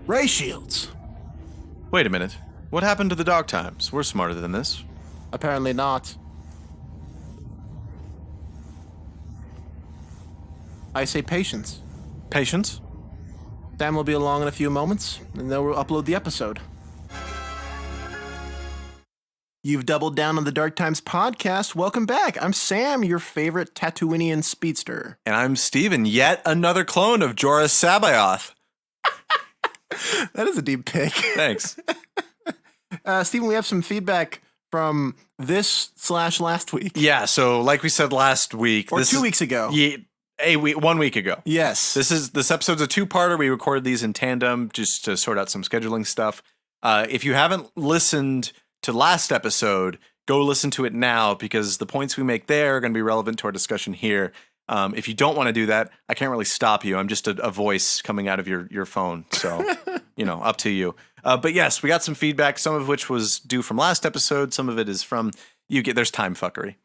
Ray shields. Wait a minute. What happened to the dog times? We're smarter than this. Apparently not. I say patience. Patience? Sam will be along in a few moments, and then we'll upload the episode. You've doubled down on the Dark Times podcast. Welcome back. I'm Sam, your favorite Tatooinean speedster. And I'm Steven, yet another clone of Jorah Sabaoth. That is a deep pick. Thanks. Steven, we have some feedback from this/last week. Yeah, so like we said last week. Or 2 weeks ago. Yeah, 1 week ago. Yes. This episode's a two-parter. We recorded these in tandem just to sort out some scheduling stuff. If you haven't listened to last episode, go listen to it now because the points we make there are going to be relevant to our discussion here. If you don't want to do that, I can't really stop you. I'm just a voice coming out of your phone. So, up to you. But yes, we got some feedback, some of which was due from last episode. Some of it is from there's time fuckery.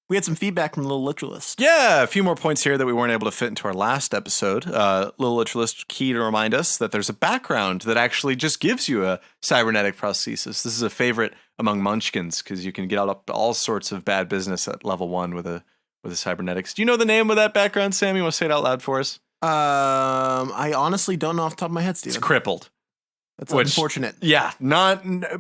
We had some feedback from Little Literalist. Yeah, a few more points here that we weren't able to fit into our last episode. Little Literalist key to remind us that there's a background that actually just gives you a cybernetic prosthesis. This is a favorite among munchkins because you can get up to all sorts of bad business at level 1 with a cybernetics. Do you know the name of that background, Sam? You want to say it out loud for us? I honestly don't know off the top of my head, Steven. It's crippled. That's unfortunate. Yeah,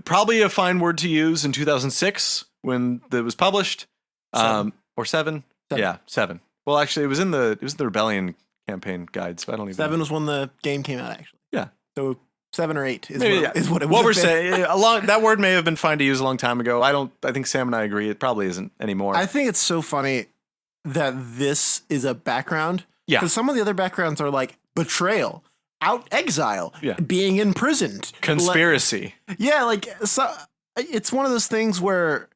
probably a fine word to use in 2006 when it was published. 7. Or 7? Yeah, 7. Well, actually, it was in the Rebellion campaign guide, so I don't even 7 was when the game came out, actually. Yeah. So 7 or 8 is what it was. What we're saying, that word may have been fine to use a long time ago. I think Sam and I agree. It probably isn't anymore. I think it's so funny that this is a background. Yeah. Because some of the other backgrounds are like betrayal, exile, being imprisoned, conspiracy. So it's one of those things where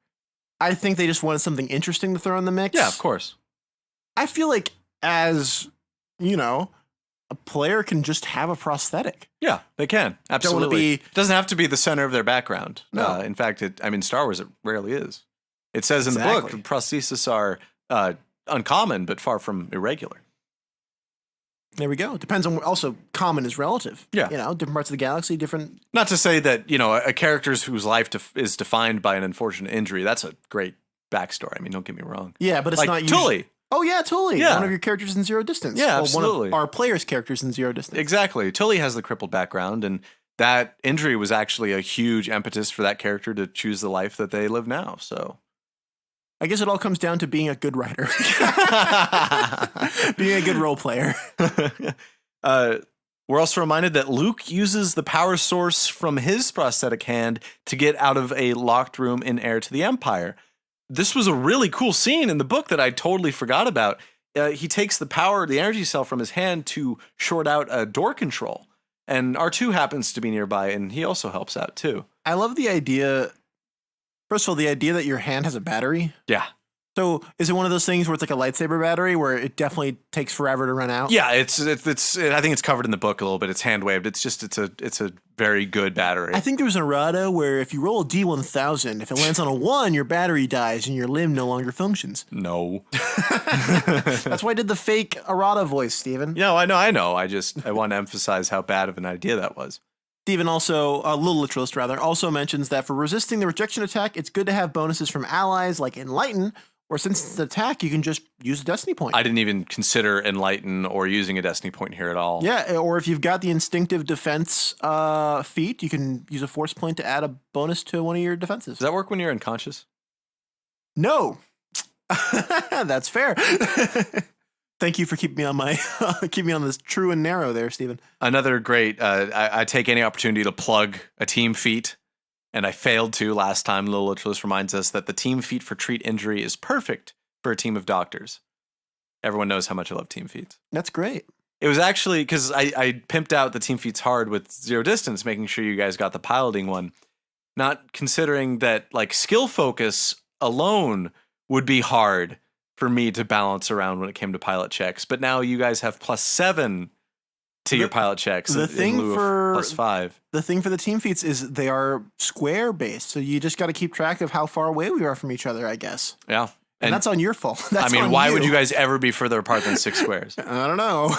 I think they just wanted something interesting to throw in the mix. Yeah, of course. I feel like as, a player can just have a prosthetic. Yeah, they can. Absolutely. It doesn't have to be the center of their background. No. In fact, Star Wars, it rarely is. It says in the book, prostheses are uncommon, but far from irregular. There we go. Depends on, also, common is relative. Yeah. Different parts of the galaxy, different. Not to say that, a character whose life is defined by an unfortunate injury, that's a great backstory. Don't get me wrong. Yeah, but it's like not usually. Tully. Oh, yeah, Tully. Yeah. One of your characters in Zero Distance. Yeah, absolutely. One of our players' characters in Zero Distance. Exactly. Tully has the crippled background, and that injury was actually a huge impetus for that character to choose the life that they live now, so. I guess it all comes down to being a good writer. Being a good role player. We're also reminded that Luke uses the power source from his prosthetic hand to get out of a locked room in Heir to the Empire. This was a really cool scene in the book that I totally forgot about. He takes the energy cell from his hand to short out a door control. And R2 happens to be nearby, and he also helps out, too. I love the idea. First of all, the idea that your hand has a battery. Yeah. So is it one of those things where it's like a lightsaber battery where it definitely takes forever to run out? Yeah, it's I think it's covered in the book a little bit. It's hand waved. It's a very good battery. I think there was an errata where if you roll a D1000, if it lands on a 1, your battery dies and your limb no longer functions. No. That's why I did the fake errata voice, Steven. Yeah, I know. I want to emphasize how bad of an idea that was. Steven also, a little literalist rather, also mentions that for resisting the rejection attack, it's good to have bonuses from allies like Enlighten, or since it's an attack, you can just use a Destiny point. I didn't even consider Enlighten or using a Destiny point here at all. Yeah, or if you've got the Instinctive Defense feat, you can use a Force point to add a bonus to one of your defenses. Does that work when you're unconscious? No. That's fair. Thank you for keeping me on this true and narrow there, Steven. Another great, I take any opportunity to plug a team feat. And I failed to last time. Little Literalist reminds us that the team feat for treat injury is perfect for a team of doctors. Everyone knows how much I love team feats. That's great. It was actually because I pimped out the team feats hard with Zero Distance, making sure you guys got the piloting one. Not considering that skill focus alone would be hard for me to balance around when it came to pilot checks. But now you guys have +7 to your pilot checks in lieu of +5. The thing for the team feats is they are square based, so you just got to keep track of how far away we are from each other, I guess. Yeah. And that's on your fault. Why would you guys ever be further apart than 6 squares? I don't know.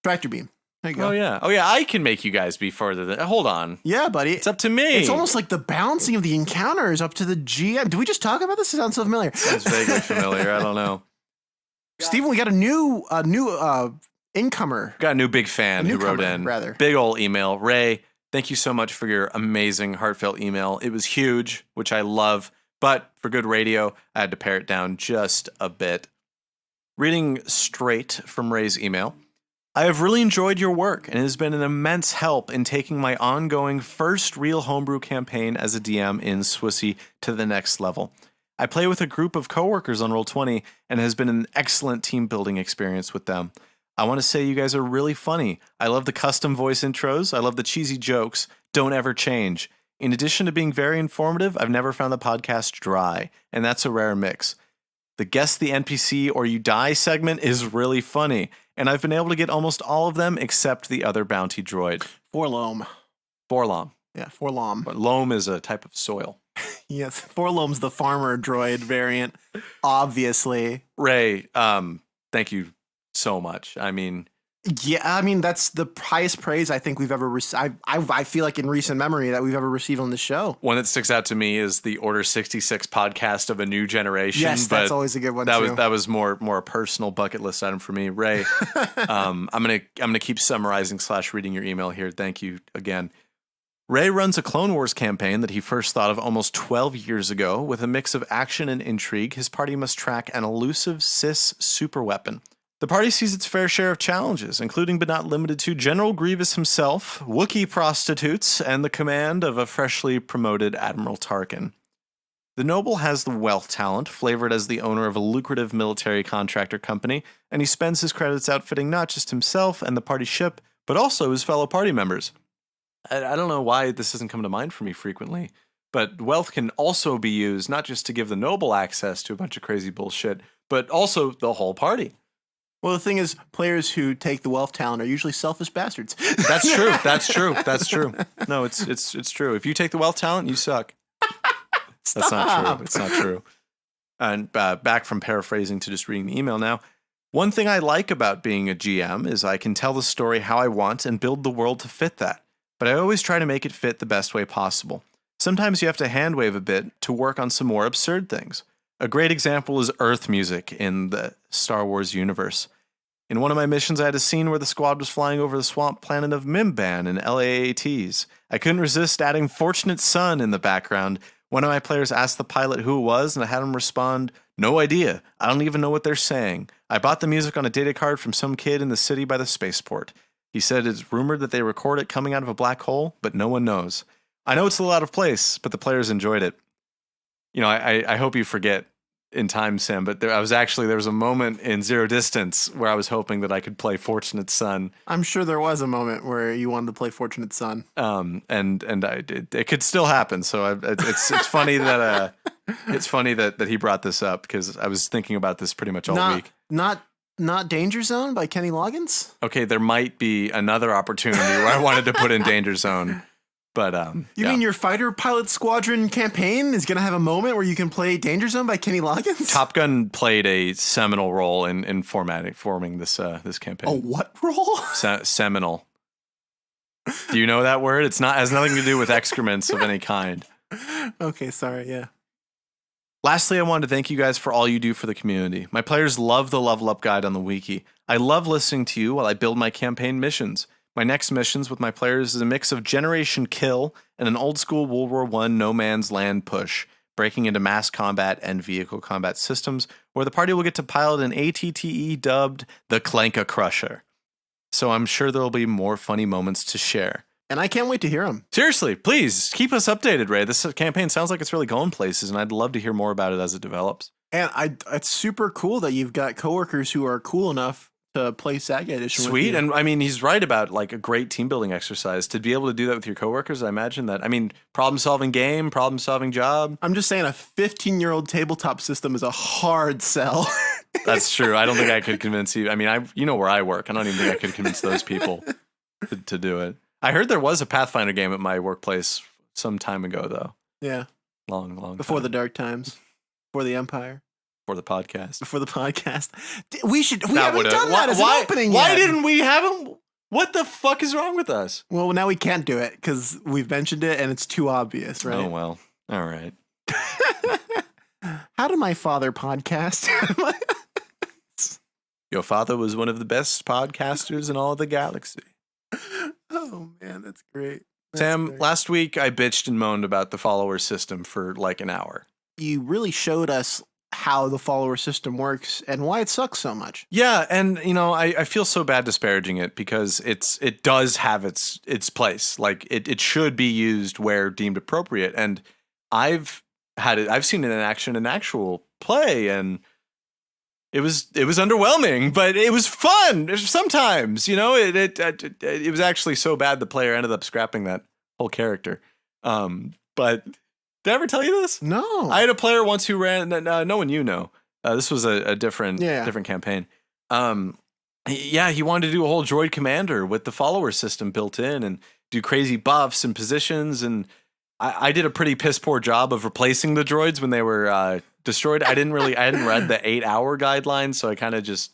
Tractor beam. There you go. Oh yeah, I can make you guys be further than. Hold on. Yeah, buddy. It's up to me. It's almost like the balancing of the encounter is up to the GM. Did we just talk about this? It sounds so familiar. Sounds vaguely familiar. I don't know. Steven, we got a new incomer. Got a new big fan who wrote in. Rather. Big ol' email. Ray, thank you so much for your amazing, heartfelt email. It was huge, which I love. But for good radio, I had to pare it down just a bit. Reading straight from Ray's email. I have really enjoyed your work, and it has been an immense help in taking my ongoing first real homebrew campaign as a DM in SWSE to the next level. I play with a group of coworkers on Roll20, and it has been an excellent team building experience with them. I want to say you guys are really funny. I love the custom voice intros. I love the cheesy jokes. Don't ever change. In addition to being very informative, I've never found the podcast dry, and that's a rare mix. The Guess the NPC or You Die segment is really funny, and I've been able to get almost all of them except the other bounty droid. Forlom. Forlom. Yeah, Forlom. But loam is a type of soil. Yes, Forlom's the farmer droid variant, obviously. Ray, thank you so much. I mean... Yeah, I mean, that's the highest praise I think we've ever received. I feel like in recent memory that we've ever received on the show. One that sticks out to me is the Order 66 podcast of a new generation. Yes, that's always a good one, too. That was more a personal bucket list item for me. Ray, I'm gonna keep summarizing / reading your email here. Thank you again. Ray runs a Clone Wars campaign that he first thought of almost 12 years ago. With a mix of action and intrigue, his party must track an elusive Cis superweapon. The party sees its fair share of challenges, including but not limited to General Grievous himself, Wookiee prostitutes, and the command of a freshly promoted Admiral Tarkin. The noble has the wealth talent, flavored as the owner of a lucrative military contractor company, and he spends his credits outfitting not just himself and the party ship, but also his fellow party members. I don't know why this doesn't come to mind for me frequently, but wealth can also be used not just to give the noble access to a bunch of crazy bullshit, but also the whole party. Well, the thing is, players who take the wealth talent are usually selfish bastards. That's true. That's true. That's true. No, it's true. If you take the wealth talent, you suck. That's not true. It's not true. And back from paraphrasing to just reading the email now. One thing I like about being a GM is I can tell the story how I want and build the world to fit that. But I always try to make it fit the best way possible. Sometimes you have to handwave a bit to work on some more absurd things. A great example is Earth music in the Star Wars universe. In one of my missions, I had a scene where the squad was flying over the swamp planet of Mimban and LAATs. I couldn't resist adding Fortunate Son in the background. One of my players asked the pilot who it was, and I had him respond, "No idea. I don't even know what they're saying. I bought the music on a data card from some kid in the city by the spaceport. He said it's rumored that they record it coming out of a black hole, but no one knows. I know it's a little out of place, but the players enjoyed it." You know, I hope you forget in time, Sam, but there was a moment in Zero Distance where I was hoping that I could play Fortunate Son. I'm sure there was a moment where you wanted to play Fortunate Son. It could still happen. So it's funny that that he brought this up because I was thinking about this pretty much all week. Not Danger Zone by Kenny Loggins? Okay, there might be another opportunity where I wanted to put in Danger Zone. But you mean your fighter pilot squadron campaign is going to have a moment where you can play Danger Zone by Kenny Loggins? Top Gun played a seminal role in forming this campaign. A what role? Seminal. Do you know that word? It has nothing to do with excrements of any kind. Okay, sorry, yeah. Lastly, I wanted to thank you guys for all you do for the community. My players love the Level Up Guide on the wiki. I love listening to you while I build my campaign missions. My next missions with my players is a mix of Generation Kill and an old-school World War I no man's land push, breaking into mass combat and vehicle combat systems, where the party will get to pilot an ATTE dubbed the Clanka Crusher. So I'm sure there will be more funny moments to share. And I can't wait to hear them. Seriously, please, keep us updated, Ray. This campaign sounds like it's really going places, and I'd love to hear more about it as it develops. And it's super cool that you've got coworkers who are cool enough to play SagaEdition. Sweet. And I mean, he's right about like a great team building exercise. To be able to do that with your coworkers, I imagine that. I mean, problem solving game, problem solving job. I'm just saying a 15-year-old tabletop system is a hard sell. That's true. I don't think I could convince you. I mean, you know where I work. I don't even think I could convince those people to do it. I heard there was a Pathfinder game at my workplace some time ago, though. Yeah. Long before time. the dark times. Before the Empire. For the podcast. We haven't done that as an opening Why yet. didn't we have him? What the fuck is wrong with us? Well, now we can't do it because we've mentioned it and it's too obvious, right? Oh, well. All right. How did my father podcast? Your father was one of the best podcasters in all the galaxy. Oh, man, that's great. That's Sam, great. last week I bitched and moaned about the follower system for like an hour. You really showed us how the follower system works and why it sucks so much. Yeah, and you know, I feel so bad disparaging it because it does have its place. Like it should be used where deemed appropriate. And I've seen it in action in actual play, and it was underwhelming, but it was fun sometimes. You know, it was actually so bad the player ended up scrapping that whole character. But did I ever tell you this? No. I had a player once who ran. No one you know. This was a different campaign. He wanted to do a whole droid commander with the follower system built in and do crazy buffs and positions. And I did a pretty piss poor job of replacing the droids when they were destroyed. I hadn't read the 8-hour guidelines, so I kind of just.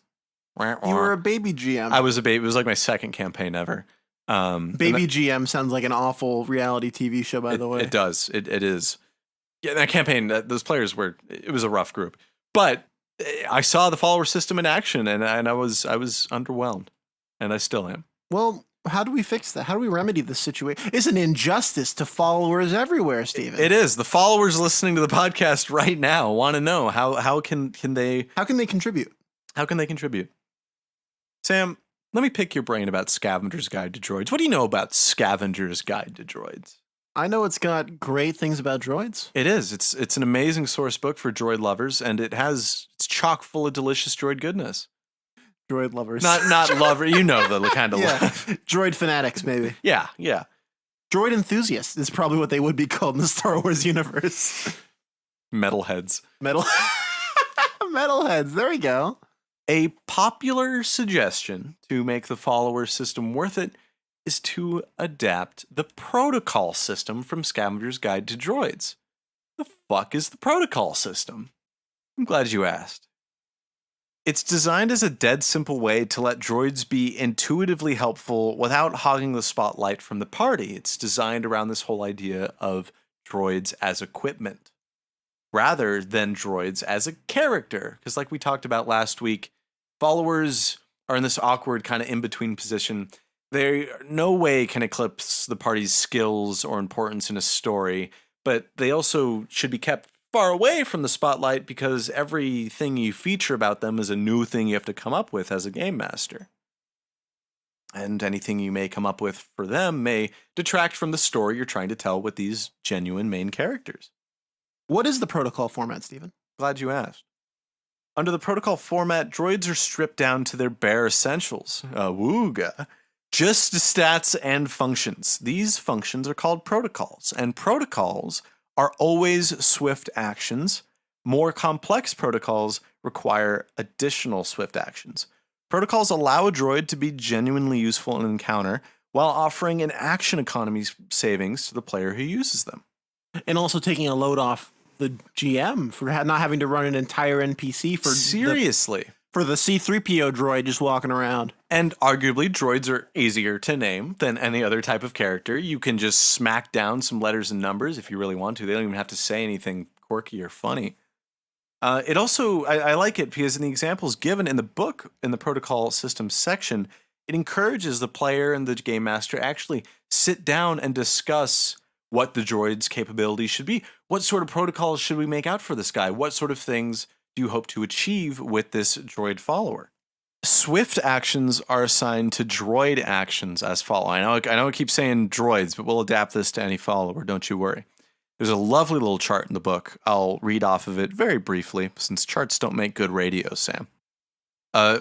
You were a baby GM. I was a baby. It was like my second campaign ever. Baby GM sounds like an awful reality TV show, by the way. It does. It is. Yeah, that campaign, those players it was a rough group. But I saw the follower system in action, and I was underwhelmed, and I still am. Well, how do we fix that? How do we remedy this situation? It's an injustice to followers everywhere, Steven. It is. The followers listening to the podcast right now want to know how can they contribute? How can they contribute? Sam, let me pick your brain about Scavenger's Guide to Droids. What do you know about Scavenger's Guide to Droids? I know it's got great things about droids. It is. It's an amazing source book for droid lovers, and it's chock full of delicious droid goodness. Droid lovers. Not lover. You know the kind of love. Droid fanatics, maybe. Yeah. Droid enthusiasts is probably what they would be called in the Star Wars universe. Metalheads. Metalheads. There we go. A popular suggestion to make the follower system worth it is to adapt the protocol system from Scavenger's Guide to Droids. The fuck is the protocol system? I'm glad you asked. It's designed as a dead simple way to let droids be intuitively helpful without hogging the spotlight from the party. It's designed around this whole idea of droids as equipment, rather than droids as a character. Because like we talked about last week, followers are in this awkward kind of in-between position. They no way can eclipse the party's skills or importance in a story, but they also should be kept far away from the spotlight because everything you feature about them is a new thing you have to come up with as a game master. And anything you may come up with for them may detract from the story you're trying to tell with these genuine main characters. What is the protocol format, Stephen? Glad you asked. Under the protocol format, droids are stripped down to their bare essentials. Wooga. Just stats and functions. These functions are called protocols, and protocols are always swift actions. More complex protocols require additional swift actions. Protocols allow a droid to be genuinely useful in an encounter while offering an action economy savings to the player who uses them. And also taking a load off the GM for not having to run an entire NPC for for the C-3PO droid just walking around. And arguably, droids are easier to name than any other type of character. You can just smack down some letters and numbers if you really want to. They don't even have to say anything quirky or funny. It also, I like it because in the examples given in the book, in the protocol systems section, it encourages the player and the game master to actually sit down and discuss what the droid's capabilities should be. What sort of protocols should we make out for this guy? What sort of things do you hope to achieve with this droid follower? Swift actions are assigned to droid actions as follow. I know I keep saying droids, but we'll adapt this to any follower, don't you worry. There's a lovely little chart in the book. I'll read off of it very briefly, since charts don't make good radio, Sam.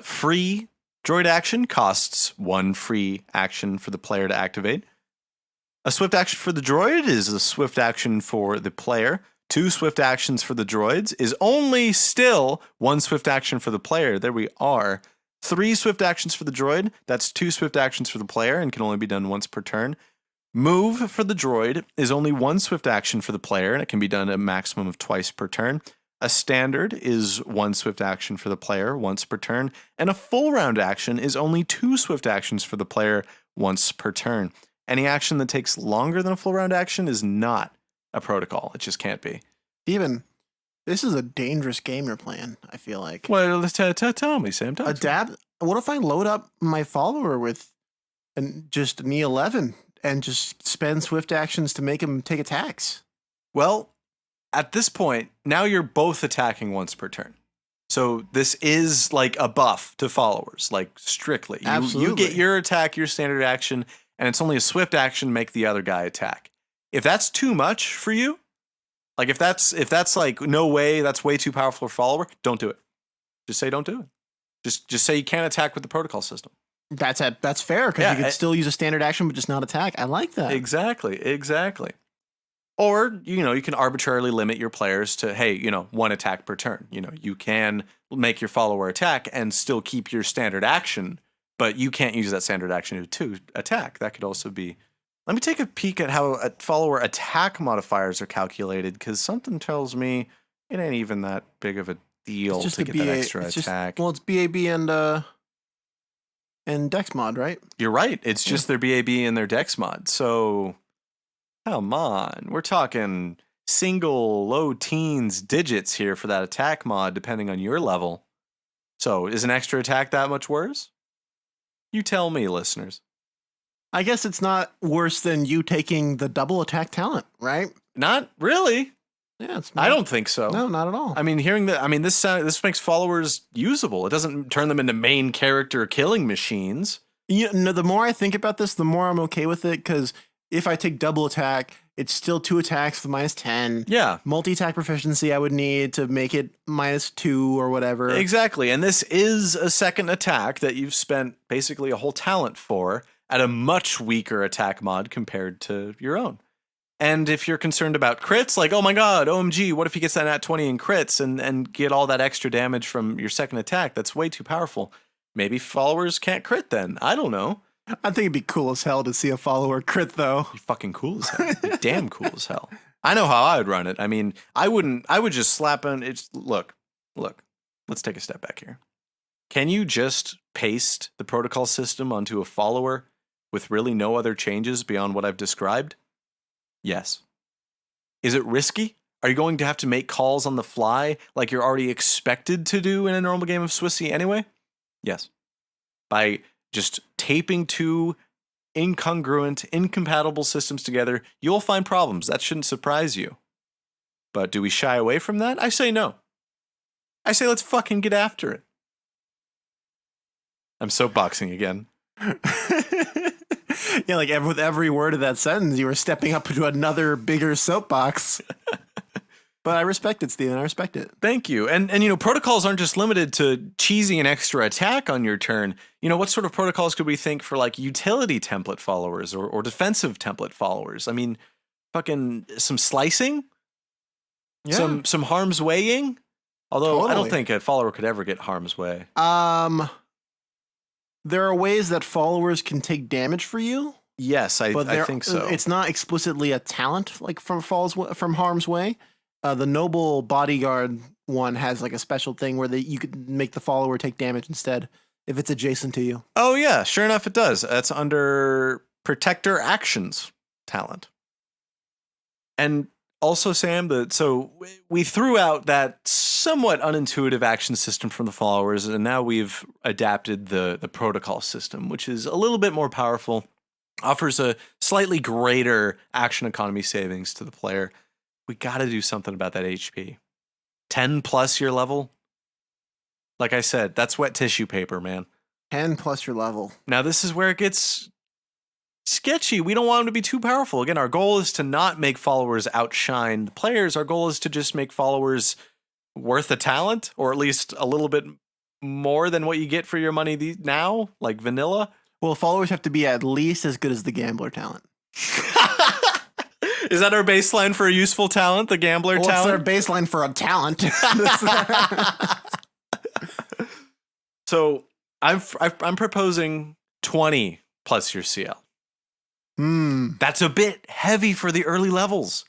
Free droid action costs 1 free action for the player to activate. A swift action for the droid is a swift action for the player. 2 swift actions for the droids is only still 1 swift action for the player. There we are. 3 swift actions for the droid. That's 2 swift actions for the player and can only be done once per turn. Move for the droid is only 1 swift action for the player and it can be done a maximum of twice per turn. A standard is 1 swift action for the player once per turn, and a full round action is only 2 swift actions for the player once per turn. Any action that takes longer than a full round action is not a protocol. It just can't be. Even this is a dangerous game you're playing, I feel like. Well, tell me, Sam. Adapt. What if I load up my follower with just an E11 and just spend swift actions to make him take attacks? Well, at this point, now you're both attacking once per turn. So this is like a buff to followers, like strictly. You get your attack, your standard action, and it's only a swift action to make the other guy attack. If that's too much for you, like if that's like no way, that's way too powerful for a follower, don't do it. Just say don't do it. Just say you can't attack with the protocol system. That's fair, because you could still use a standard action but just not attack. I like that. Exactly. Or, you can arbitrarily limit your players to, hey, 1 attack per turn. You can make your follower attack and still keep your standard action, but you can't use that standard action to attack. That could also be. Let me take a peek at how follower attack modifiers are calculated, because something tells me it ain't even that big of a deal to get that extra attack. It's BAB and Dex mod, right? You're right. It's just their BAB and their Dex mod. So, come on. We're talking single low teens digits here for that attack mod, depending on your level. So, is an extra attack that much worse? You tell me, listeners. I guess it's not worse than you taking the double attack talent, right? Not really. Yeah, it's not. I don't think so. No, not at all. I mean, this makes followers usable. It doesn't turn them into main character killing machines. The more I think about this, the more I'm okay with it, because if I take double attack, it's still 2 attacks with -10. Yeah. Multi-attack proficiency I would need to make it -2 or whatever. Exactly. And this is a second attack that you've spent basically a whole talent for at a much weaker attack mod compared to your own. And if you're concerned about crits, like, oh my god, OMG, what if he gets that nat 20 in crits and get all that extra damage from your second attack? That's way too powerful. Maybe followers can't crit then. I don't know. I think it'd be cool as hell to see a follower crit, though. You're fucking cool as hell. You're damn cool as hell. I know how I would run it. I mean, I would just slap on it. Look, let's take a step back here. Can you just paste the protocol system onto a follower with really no other changes beyond what I've described? Yes. Is it risky? Are you going to have to make calls on the fly like you're already expected to do in a normal game of SWSE anyway? Yes. By just taping 2 incongruent, incompatible systems together, you'll find problems. That shouldn't surprise you. But do we shy away from that? I say no. I say let's fucking get after it. I'm soapboxing again. Yeah, like with every word of that sentence, you were stepping up to another bigger soapbox. But I respect it, Steven. I respect it. Thank you. And protocols aren't just limited to cheesing an extra attack on your turn. What sort of protocols could we think for like utility template followers or defensive template followers? I mean, fucking some slicing? Yeah. Some harm's waying? Although Totally. I don't think a follower could ever get harm's way. There are ways that followers can take damage for you. Yes, I think so. It's not explicitly a talent like from harm's way. The noble bodyguard one has like a special thing where you could make the follower take damage instead if it's adjacent to you. Oh yeah, sure enough it does. That's under protector actions talent. And also, Sam, so we threw out that somewhat unintuitive action system from the followers, and now we've adapted the protocol system, which is a little bit more powerful, offers a slightly greater action economy savings to the player. We got to do something about that HP. 10 plus your level? Like I said, that's wet tissue paper, man. 10 plus your level. Now, this is where it gets sketchy. We don't want them to be too powerful. Again, our goal is to not make followers outshine the players. Our goal is to just make followers worth a talent, or at least a little bit more than what you get for your money now, like vanilla. Well, followers have to be at least as good as the gambler talent. Is that our baseline for a useful talent, the gambler talent? What's our baseline for a talent? So I'm proposing 20 plus your CL. That's a bit heavy for the early levels.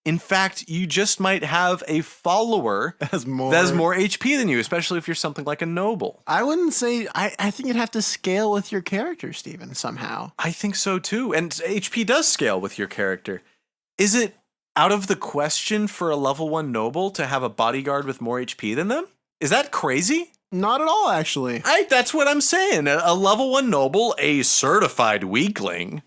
In fact, you just might have a follower That has more HP than you, especially if you're something like a noble. I wouldn't say. I think you'd have to scale with your character, Steven, somehow. I think so too. And HP does scale with your character. Is it out of the question for a level 1 noble to have a bodyguard with more HP than them? Is that crazy? Not at all, actually. That's what I'm saying. A level 1 noble, a certified weakling.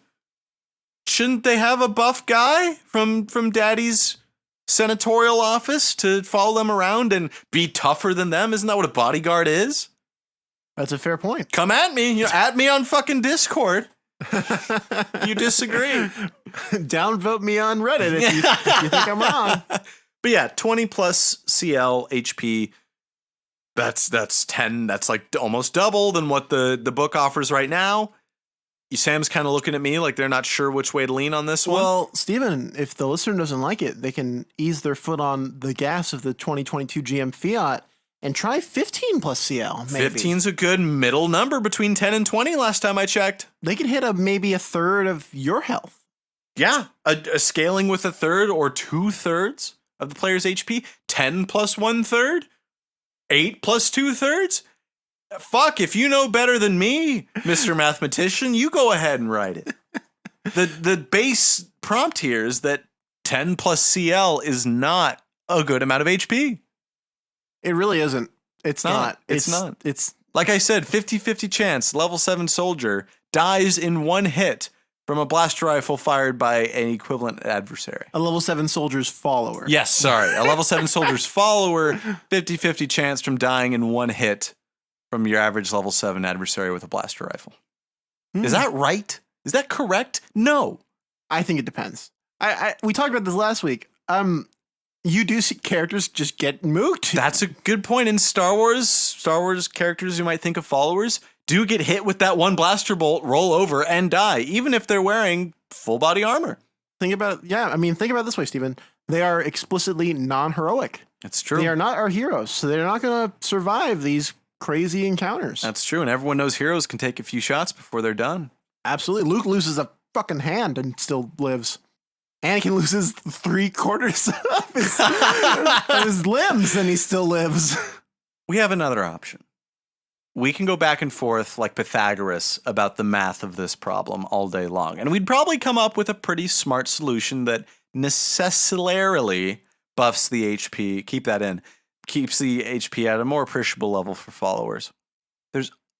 Shouldn't they have a buff guy from Daddy's senatorial office to follow them around and be tougher than them? Isn't that what a bodyguard is? That's a fair point. Come at me. At me on fucking Discord. You disagree. Downvote me on Reddit if you think I'm wrong. But yeah, 20 plus CL HP. That's 10. That's like almost double than what the book offers right now. Sam's kind of looking at me like they're not sure which way to lean on this one. Well, Steven, if the listener doesn't like it, they can ease their foot on the gas of the 2022 GM Fiat and try 15 plus CL. Maybe 15's a good middle number between 10 and 20 last time I checked. They could hit maybe a third of your health. Yeah, a scaling with a third or 2/3 of the player's HP. 10 plus 1/3. 8 plus 2/3. Fuck, if you know better than me, Mr. Mathematician, you go ahead and write it. The base prompt here is that 10 plus CL is not a good amount of HP. It really isn't. It's not. It's not. It's like I said, 50-50 chance, level 7 soldier dies in one hit from a blaster rifle fired by an equivalent adversary. A level 7 soldier's follower. Yes, sorry. A level 7 soldier's follower, 50-50 chance from dying in one hit from your average level 7 adversary with a blaster rifle. Is that right? Is that correct? No. I think it depends. We talked about this last week. You do see characters just get mooked. That's a good point. In Star Wars characters you might think of followers do get hit with that one blaster bolt, roll over, and die, even if they're wearing full body armor. Think about think about it this way, Steven. They are explicitly non-heroic. That's true. They are not our heroes, so they're not going to survive these crazy encounters. That's true, and everyone knows heroes can take a few shots before they're done. Absolutely. Luke loses a fucking hand and still lives. Anakin loses 3/4 of his limbs and he still lives. We have another option. We can go back and forth like Pythagoras about the math of this problem all day long, and we'd probably come up with a pretty smart solution that necessarily buffs the HP. Keep that in. Keeps the HP at a more appreciable level for followers.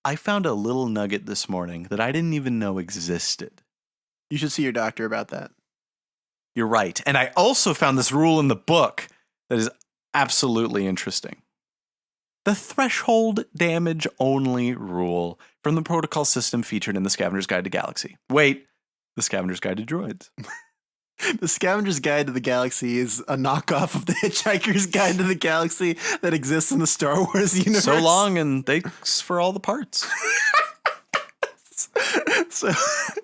I found a little nugget this morning that I didn't even know existed. You should see your doctor about that. You're right. And I also found this rule in the book that is absolutely interesting. The threshold damage only rule from the protocol system featured in the Scavenger's Guide to Galaxy. Wait, the Scavenger's Guide to Droids. The Scavenger's Guide to the Galaxy is a knockoff of the Hitchhiker's Guide to the Galaxy that exists in the Star Wars universe. So long, and thanks for all the parts.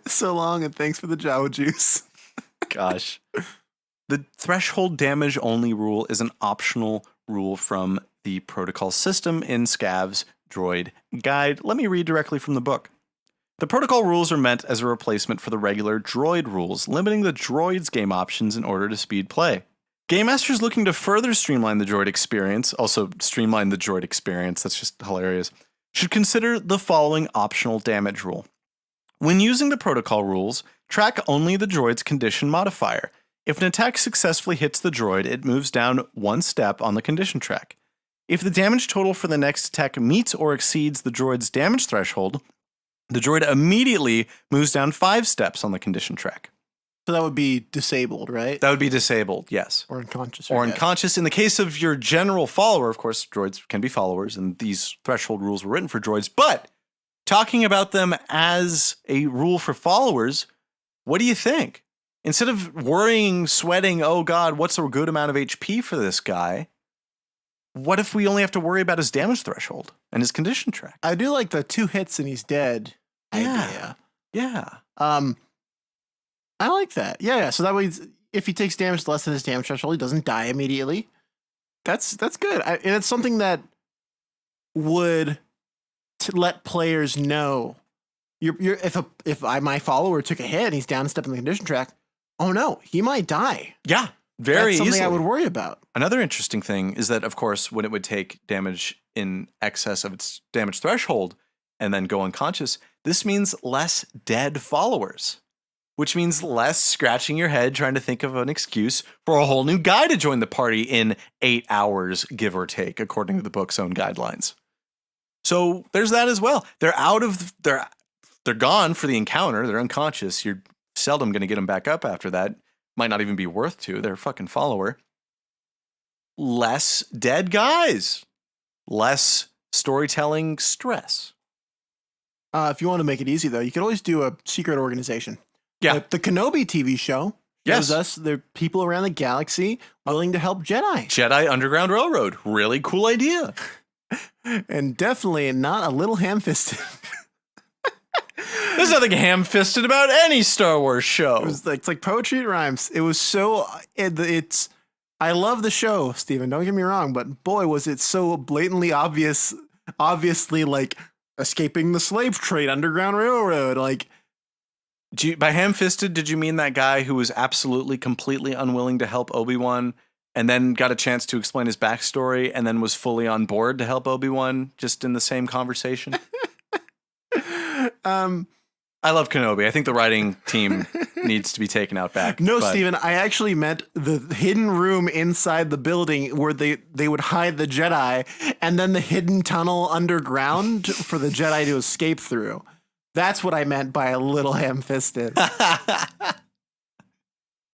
So long, and thanks for the Jawa juice. Gosh. The threshold damage only rule is an optional rule from the protocol system in Scav's droid guide. Let me read directly from the book. The protocol rules are meant as a replacement for the regular droid rules, limiting the droid's game options in order to speed play. Game masters looking to further streamline the droid experience, that's just hilarious, should consider the following optional damage rule. When using the protocol rules, track only the droid's condition modifier. If an attack successfully hits the droid, it moves down one step on the condition track. If the damage total for the next attack meets or exceeds the droid's damage threshold, the droid immediately moves down 5 steps on the condition track. So that would be disabled, right? That would be disabled, yes. Or unconscious. Or unconscious. In the case of your general follower, of course, droids can be followers, and these threshold rules were written for droids. But talking about them as a rule for followers, what do you think? Instead of worrying, sweating, oh God, what's a good amount of HP for this guy? What if we only have to worry about his damage threshold and his condition track? I do like the 2 hits and he's dead idea. Yeah. I like that. Yeah. So that way, if he takes damage less than his damage threshold, he doesn't die immediately. That's good. And it's something that would let players know. If my follower took a hit and he's down a step in the condition track, oh no, he might die. Yeah. Very That's something easily. I would worry about. Another interesting thing is that, of course, when it would take damage in excess of its damage threshold and then go unconscious, this means less dead followers, which means less scratching your head trying to think of an excuse for a whole new guy to join the party in 8 hours, give or take, according to the book's own guidelines. So there's that as well. They're gone for the encounter. They're unconscious. You're seldom going to get them back up after that. Might not even be worth to. They're a fucking follower. Less dead guys. Less storytelling stress. If you want to make it easy, though, you could always do a secret organization. Yeah. Like the Kenobi TV show shows us there are people around the galaxy willing to help Jedi. Jedi Underground Railroad. Really cool idea. And definitely not a little ham-fisted. There's nothing ham-fisted about any Star Wars show. It's like poetry and rhymes. It was so... It's... I love the show, Steven. Don't get me wrong, but boy, was it so blatantly obviously like escaping the slave trade, Underground Railroad. Like, By ham-fisted, did you mean that guy who was absolutely, completely unwilling to help Obi-Wan and then got a chance to explain his backstory and then was fully on board to help Obi-Wan just in the same conversation? I love Kenobi. I think the writing team needs to be taken out back. No, Steven, I actually meant the hidden room inside the building where they would hide the Jedi and then the hidden tunnel underground for the Jedi to escape through. That's what I meant by a little ham-fisted.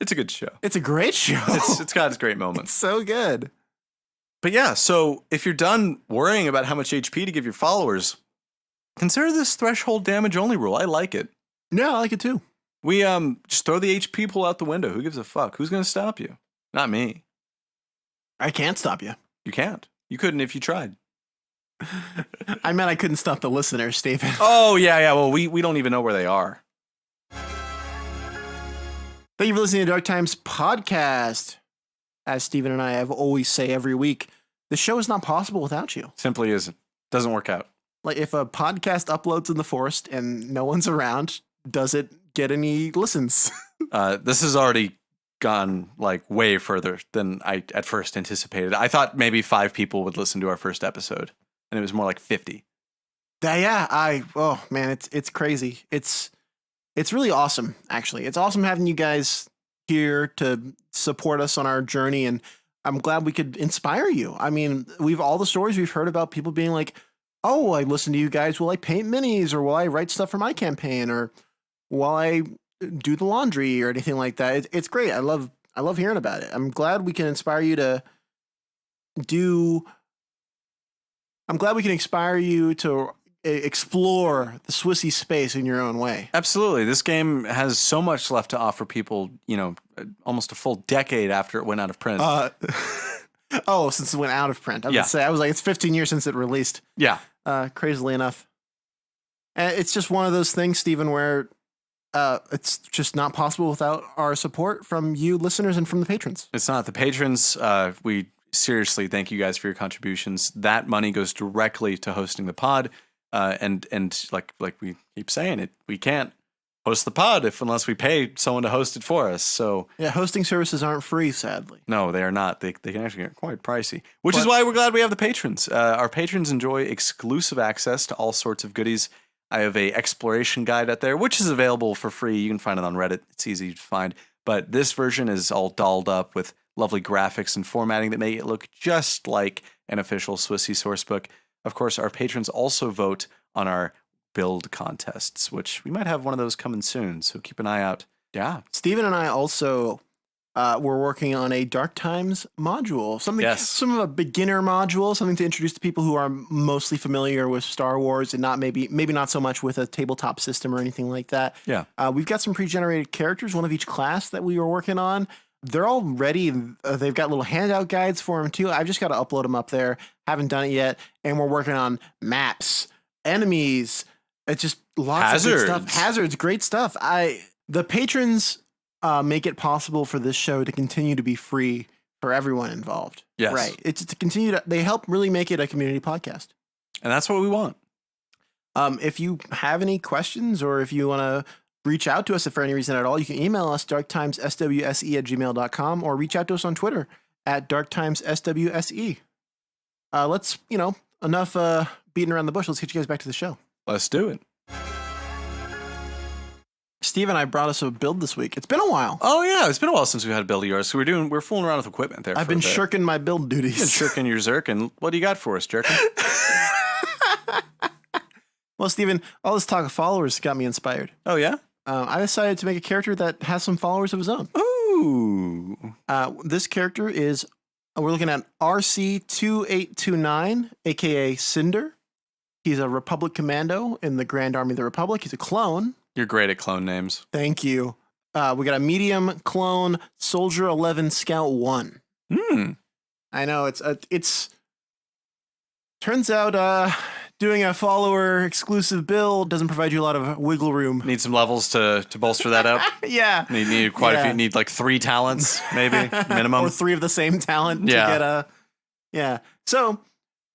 It's a good show. It's a great show. It's got its great moments. It's so good. But yeah, so if you're done worrying about how much HP to give your followers, consider this threshold damage only rule. I like it. Yeah, I like it too. We just throw the HP pool out the window. Who gives a fuck? Who's going to stop you? Not me. I can't stop you. You can't. You couldn't if you tried. I meant I couldn't stop the listeners, Stephen. Oh, yeah. Well, we don't even know where they are. Thank you for listening to Dark Times Podcast. As Stephen and I have always say every week, the show is not possible without you. Simply isn't. Doesn't work out. Like if a podcast uploads in the forest and no one's around, does it get any listens? This has already gone like way further than I at first anticipated. I thought maybe 5 people would listen to our first episode, and it was more like 50. Oh man, it's crazy. It's really awesome, actually. It's awesome having you guys here to support us on our journey, and I'm glad we could inspire you. I mean, all the stories we've heard about people being like, oh, I listen to you guys. Will I paint minis, or will I write stuff for my campaign, or will I do the laundry or anything like that? It's great. I love hearing about it. I'm glad we can inspire you to explore the SWSE space in your own way. Absolutely. This game has so much left to offer people, almost a full decade after it went out of print. Since it went out of print. I was like, it's 15 years since it released. Yeah. Crazily enough. And it's just one of those things, Stephen, where it's just not possible without our support from you listeners and from the patrons. It's not. The patrons, we seriously thank you guys for your contributions. That money goes directly to hosting the pod. And like we keep saying it, we can't host the pod unless we pay someone to host it for us. So yeah, hosting services aren't free, sadly. No, they are not. They can actually get quite pricey, which is why we're glad we have the patrons. Our patrons enjoy exclusive access to all sorts of goodies. I have a exploration guide out there, which is available for free. You can find it on Reddit. It's easy to find. But this version is all dolled up with lovely graphics and formatting that make it look just like an official SWSE sourcebook. Of course, our patrons also vote on our build contests, which we might have one of those coming soon. So keep an eye out. Yeah. Stephen and I also were working on a Dark Times module, some of a beginner module, something to introduce to people who are mostly familiar with Star Wars and maybe not so much with a tabletop system or anything like that. Yeah. We've got some pre-generated characters, one of each class that we were working on. They're all ready. They've got little handout guides for them too. I've just got to upload them up there. Haven't done it yet. And we're working on maps, enemies. It's just lots of good stuff. Hazards, great stuff. The patrons make it possible for this show to continue to be free for everyone involved. Yes. Right. It's to continue they help really make it a community podcast. And that's what we want. If you have any questions or if you want to reach out to us if for any reason at all, you can email us darktimesswse@gmail.com or reach out to us on Twitter at darktimesswse. Let's, enough beating around the bush. Let's get you guys back to the show. Let's do it. Steve and I brought us a build this week. It's been a while. Oh yeah, it's been a while since we had a build of yours. So we're fooling around with equipment there. I've been shirking my build duties. You've been shirking your Zirkin. What do you got for us, Jerkin? Well, Steven, all this talk of followers got me inspired. Oh yeah? I decided to make a character that has some followers of his own. Ooh. This character is, we're looking at RC2829, AKA Cinder. He's a Republic commando in the Grand Army of the Republic. He's a clone. You're great at clone names. Thank you. We got a medium clone, Soldier 11, Scout 1. I know, it's turns out doing a follower exclusive build doesn't provide you a lot of wiggle room. Need some levels to bolster that up. Yeah. Need quite a few. Need like 3 talents, maybe, minimum. Or 3 of the same talent to get a... Yeah. So,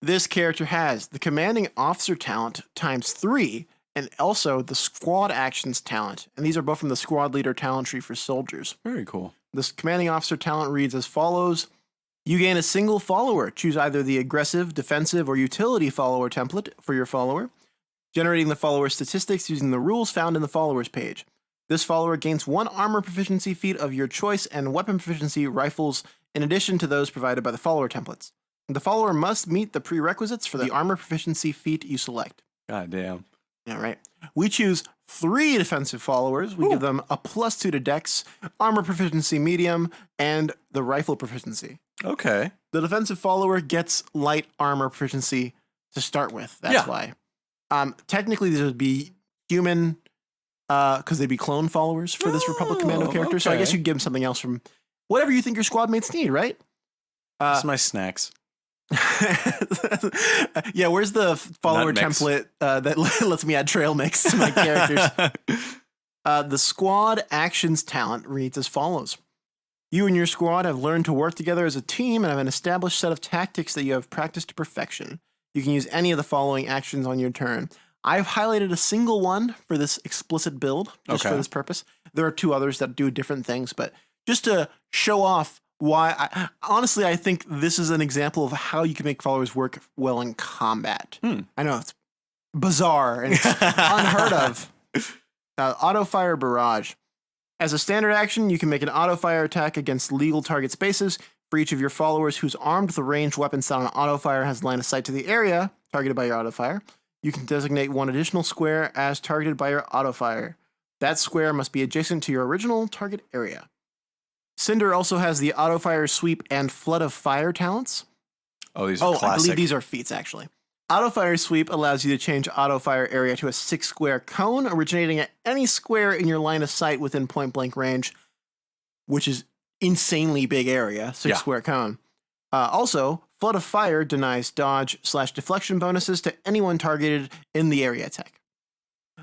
this character has the commanding officer talent times 3, and also the squad actions talent. And these are both from the squad leader talent tree for soldiers. Very cool. This commanding officer talent reads as follows. You gain a single follower. Choose either the aggressive, defensive, or utility follower template for your follower, generating the follower statistics using the rules found in the followers page. This follower gains 1 armor proficiency feat of your choice and weapon proficiency rifles in addition to those provided by the follower templates. The follower must meet the prerequisites for the armor proficiency feat you select. God damn. Yeah, right. We choose 3 defensive followers. We give them a +2 to dex, armor proficiency medium, and the rifle proficiency. Okay. The defensive follower gets light armor proficiency to start with. That's why. Technically, these would be human, because they'd be clone followers for this Republic Commando character. So I guess you give them something else from whatever you think your squad mates need, right? That's my snacks. Yeah, where's the follower template that lets me add trail mix to my characters? The squad actions talent reads as follows. You and your squad have learned to work together as a team and have an established set of tactics that you have practiced to perfection. You can use any of the following actions on your turn. I've highlighted a single one for this explicit build, just for this purpose. There are 2 others that do different things, but just to show off why, honestly, I think this is an example of how you can make followers work well in combat. I know, it's bizarre and it's unheard of. Auto-fire Barrage. As a standard action, you can make an auto-fire attack against legal target spaces for each of your followers who's armed with a ranged weapon set on auto-fire and has line of sight to the area targeted by your auto-fire. You can designate 1 additional square as targeted by your auto-fire. That square must be adjacent to your original target area. Cinder also has the auto-fire sweep and flood of fire talents. Oh, these are classic. I believe these are feats, actually. Auto-fire sweep allows you to change auto-fire area to a 6-square cone, originating at any square in your line of sight within point-blank range, which is insanely big area, 6-square cone. Also, flood of fire denies dodge/deflection bonuses to anyone targeted in the area attack.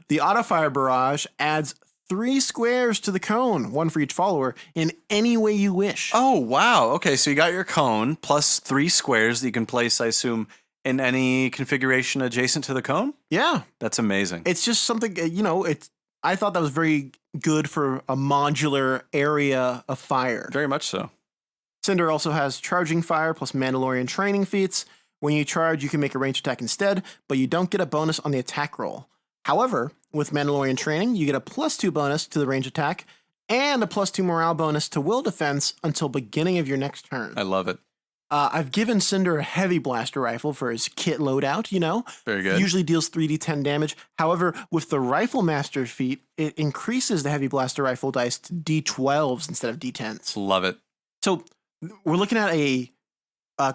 The auto-fire barrage adds 3 squares to the cone, 1 for each follower, in any way you wish. Oh, wow. Okay, so you got your cone plus 3 squares that you can place, I assume, in any configuration adjacent to the cone? Yeah. That's amazing. It's just something, I thought that was very good for a modular area of fire. Very much so. Cinder also has charging fire plus Mandalorian training feats. When you charge, you can make a ranged attack instead, but you don't get a bonus on the attack roll. However, with Mandalorian training, you get a +2 bonus to the range attack and a +2 morale bonus to will defense until beginning of your next turn. I love it. I've given Cinder a heavy blaster rifle for his kit loadout, Very good. Usually deals 3d10 damage. However, with the Rifle Master feat, it increases the heavy blaster rifle dice to d12s instead of d10s. Love it. So we're looking at a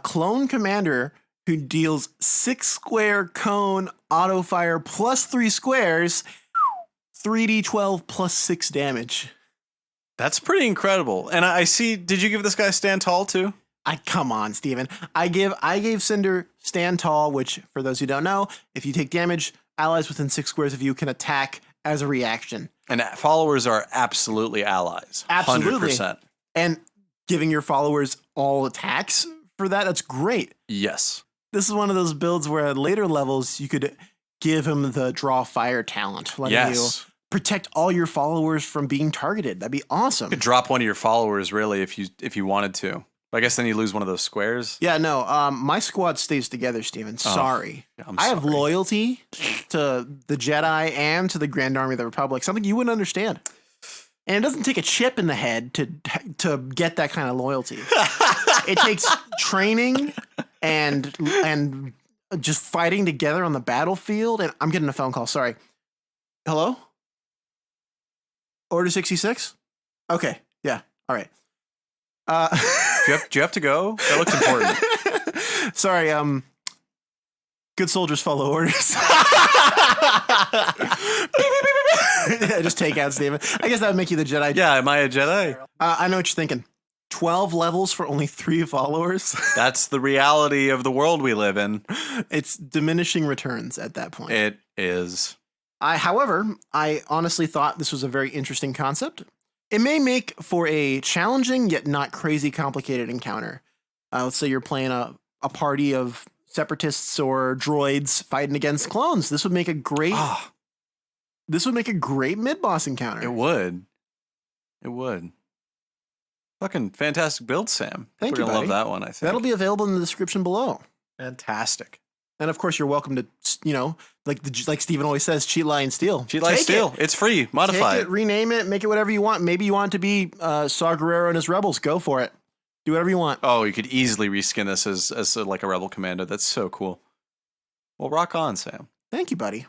clone commander who deals 6-square cone auto fire plus 3 squares, 3d12 plus 6 damage. That's pretty incredible. And I see, did you give this guy stand tall too? Come on, Steven. I gave Cinder stand tall, which, for those who don't know, if you take damage, allies within 6 squares of you can attack as a reaction. And followers are absolutely allies. Absolutely. 100%. And giving your followers all attacks for that's great. Yes. This is one of those builds where at later levels, you could give him the draw fire talent, letting you protect all your followers from being targeted. That'd be awesome. You could drop one of your followers, really, if you wanted to. I guess then you lose one of those squares. Yeah, no. My squad stays together, Steven. Sorry. I have loyalty to the Jedi and to the Grand Army of the Republic, something you wouldn't understand. And it doesn't take a chip in the head to get that kind of loyalty. It takes training and just fighting together on the battlefield. And I'm getting a phone call. Sorry. Hello? Order 66? Okay. Yeah. All right. Do you have to go? That looks important. Sorry. Good soldiers follow orders. Just take out Steven. I guess that would make you the Jedi. Yeah, am I a Jedi? I know what you're thinking. 12 levels for only 3 followers. That's the reality of the world we live in. It's diminishing returns at that point. It is. However, I honestly thought this was a very interesting concept. It may make for a challenging yet not crazy complicated encounter. Let's say you're playing a party of separatists or droids fighting against clones. This would make a great mid-boss encounter. It would. Fucking fantastic build, Sam. Thank you, We're gonna love that one, I think. That'll be available in the description below. Fantastic. And of course, you're welcome to, like Steven always says, cheat, lie, and steal. Cheat, lie, steal. It's free. Modify Take it, rename it, make it whatever you want. Maybe you want it to be Saw Gerrera and his rebels. Go for it. Do whatever you want. Oh, you could easily reskin this as like a rebel commando. That's so cool. Well, rock on, Sam. Thank you, buddy.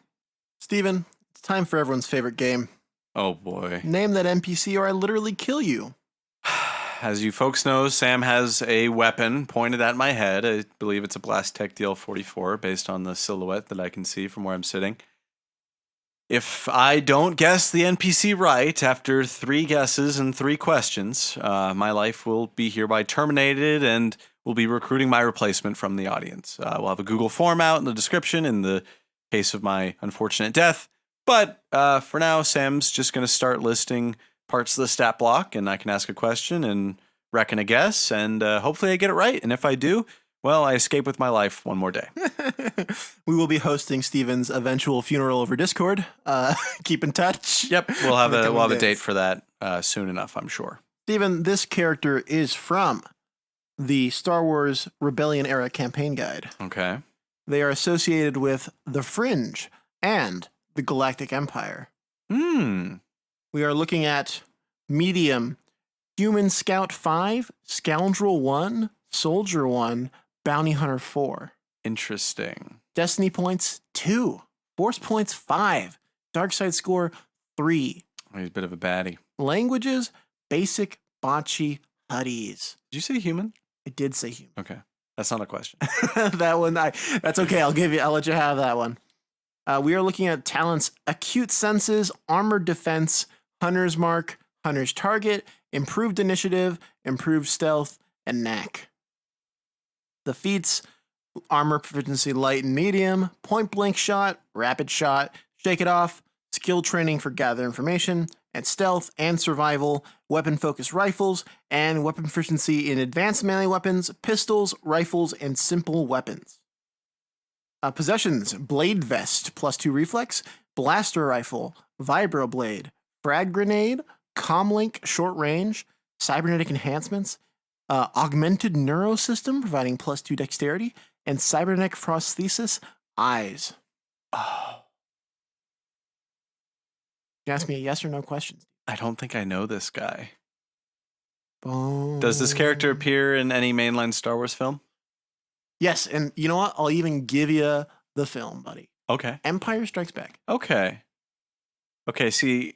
Steven, it's time for everyone's favorite game. Oh, boy. Name that NPC or I literally kill you. As you folks know, Sam has a weapon pointed at my head. I believe it's a Blast Tech DL-44 based on the silhouette that I can see from where I'm sitting. If I don't guess the NPC right after 3 guesses and 3 questions, my life will be hereby terminated and we'll be recruiting my replacement from the audience. We'll have a Google form out in the description in the case of my unfortunate death. But for now, Sam's just going to start listing parts of the stat block, and I can ask a question and reckon a guess, and hopefully I get it right. And if I do, well, I escape with my life one more day. We will be hosting Steven's eventual funeral over Discord. Keep in touch. Yep, we'll have a date for that soon enough, I'm sure. Steven, this character is from the Star Wars Rebellion era campaign guide. Okay. They are associated with the Fringe and the Galactic Empire. We are looking at medium, Human Scout 5, Scoundrel 1, Soldier 1, Bounty Hunter 4. Interesting. Destiny points 2, Force points 5, Dark Side score 3. Oh, he's a bit of a baddie. Languages, basic, bocce, huddies. Did you say human? I did say human. Okay. That's not a question. That one, that's okay. I'll let you have that one. We are looking at talents, acute senses, armored defense, Hunter's Mark, Hunter's Target, Improved Initiative, Improved Stealth, and Knack. The feats, Armor Proficiency Light and Medium, Point Blank Shot, Rapid Shot, Shake It Off, Skill Training for Gather Information, and Stealth and Survival, Weapon Focus Rifles, and Weapon Proficiency in Advanced Melee Weapons, Pistols, Rifles, and Simple Weapons. Possessions, Blade Vest, +2 Reflex, Blaster Rifle, Vibroblade, Frag Grenade, Comlink Short Range, Cybernetic Enhancements, Augmented Neuro System, providing +2 Dexterity, and Cybernetic Prosthesis, Eyes. Oh. You ask me a yes or no question. I don't think I know this guy. Boom. Does this character appear in any mainline Star Wars film? Yes, and you know what? I'll even give you the film, buddy. Okay. Empire Strikes Back. Okay, see,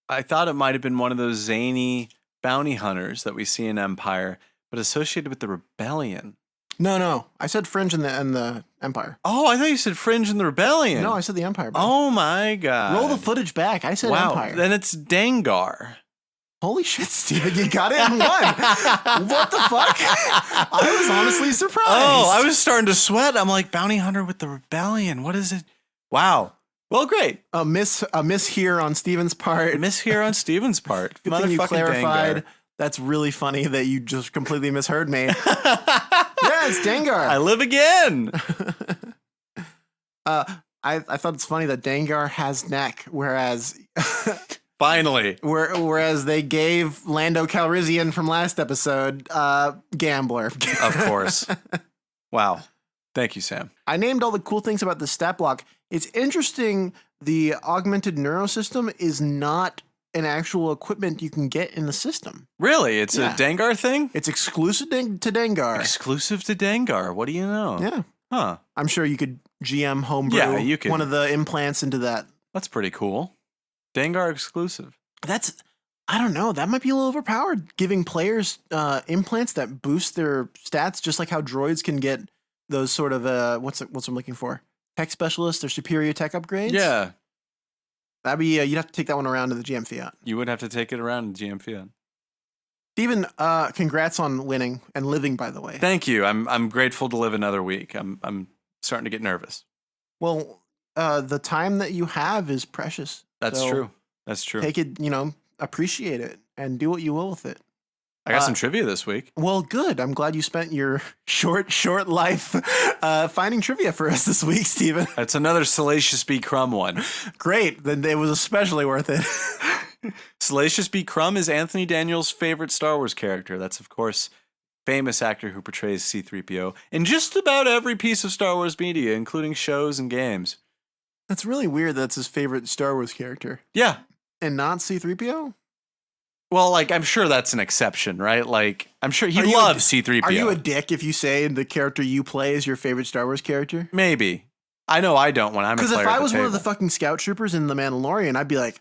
I thought it might have been one of those zany bounty hunters that we see in Empire, but associated with the Rebellion. No. I said Fringe and the Empire. Oh, I thought you said Fringe and the Rebellion. No, I said the Empire. Buddy. Oh my God. Roll the footage back. I said Empire. Then it's Dengar. Holy shit, Steven, you got it in one. What the fuck? I was honestly surprised. Oh, I was starting to sweat. I'm like, bounty hunter with the Rebellion. What is it? Wow. Well, great. A miss here on Steven's part. Good thing you clarified. Dengar. That's really funny that you just completely misheard me. Yeah, it's Dengar. I live again. I thought it's funny that Dengar has neck, whereas Finally. whereas they gave Lando Calrissian from last episode Gambler. Of course. Wow. Thank you, Sam. I named all the cool things about the stat block. It's interesting. The augmented neurosystem is not an actual equipment you can get in the system. Really? It's a Dengar thing? It's exclusive to Dengar. Exclusive to Dengar. What do you know? Yeah. Huh. I'm sure you could GM homebrew you could. one of the implants into that. That's pretty cool. Dengar exclusive. I don't know. That might be a little overpowered, giving players implants that boost their stats, just like how droids can get those sort of what's I'm looking for? Tech specialists or superior tech upgrades. Yeah. That'd be you'd have to take that one around to the GM Fiat. You would have to take it around to GM Fiat. Steven, congrats on winning and living, by the way. Thank you. I'm grateful to live another week. I'm starting to get nervous. Well, the time that you have is precious. That's So true. That's true. Take it, appreciate it and do what you will with it. I got some trivia this week. Well, good. I'm glad you spent your short life finding trivia for us this week, Steven. It's another Salacious B. Crumb one. Great. Then it was especially worth it. Salacious B. Crumb is Anthony Daniels' favorite Star Wars character. That's, of course, famous actor who portrays C-3PO in just about every piece of Star Wars media, including shows and games. That's really weird. That's his favorite Star Wars character. Yeah. And not C-3PO? Well, I'm sure that's an exception, right? I'm sure he loves C-3PO. Are you a dick if you say the character you play is your favorite Star Wars character? Maybe. I know I don't when I'm a player. Because if I was one of the fucking scout troopers in The Mandalorian, I'd be like,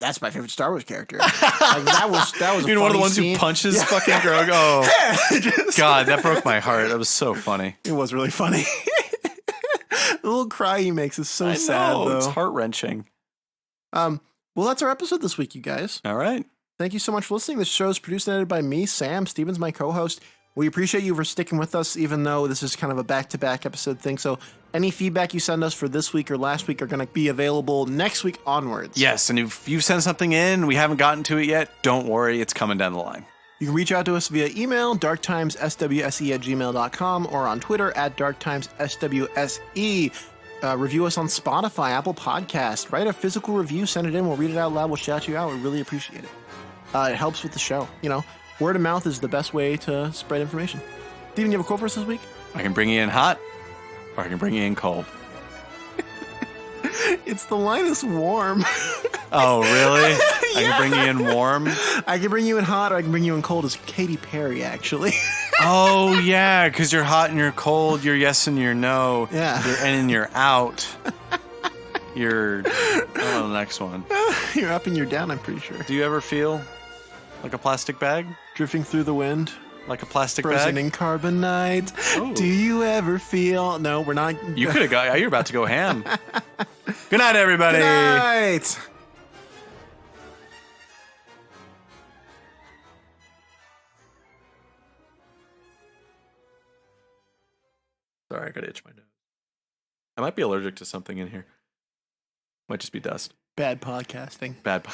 that's my favorite Star Wars character. that was one of the ones scene. Who punches fucking Grogu? Oh, God, that broke my heart. That was so funny. It was really funny. The little cry he makes is so sad, though. It's heart-wrenching. Well, that's our episode this week, you guys. All right. Thank you so much for listening. This show is produced and edited by me, Sam. Steven's my co-host. We appreciate you for sticking with us, even though this is kind of a back-to-back episode thing. So any feedback you send us for this week or last week are going to be available next week onwards. Yes, and if you've sent something in, we haven't gotten to it yet, don't worry, it's coming down the line. You can reach out to us via email, darktimesswse@gmail.com, or on Twitter @darktimesswse. Review us on Spotify, Apple Podcasts. Write a physical review, send it in, we'll read it out loud, we'll shout you out. We really appreciate it. It helps with the show. Word of mouth is the best way to spread information. Steven, you have a quote for us this week? I can bring you in hot, or I can bring you in cold. It's the line is warm. Oh, really? Yeah. I can bring you in warm? I can bring you in hot, or I can bring you in cold. It's Katy Perry, actually. Oh, yeah, because you're hot and you're cold, you're yes and you're no. Yeah. You're in and you're out. You're, I don't know the next one. You're up and you're down, I'm pretty sure. Do you ever feel like a plastic bag? Drifting through the wind. Like a plastic Frozen bag? in carbonite. Oh. Do you ever feel... No, we're not... You could have got... You're about to go ham. Good night, everybody. Good night. Sorry, I gotta itch my nose. I might be allergic to something in here. Might just be dust. Bad podcasting. Bad.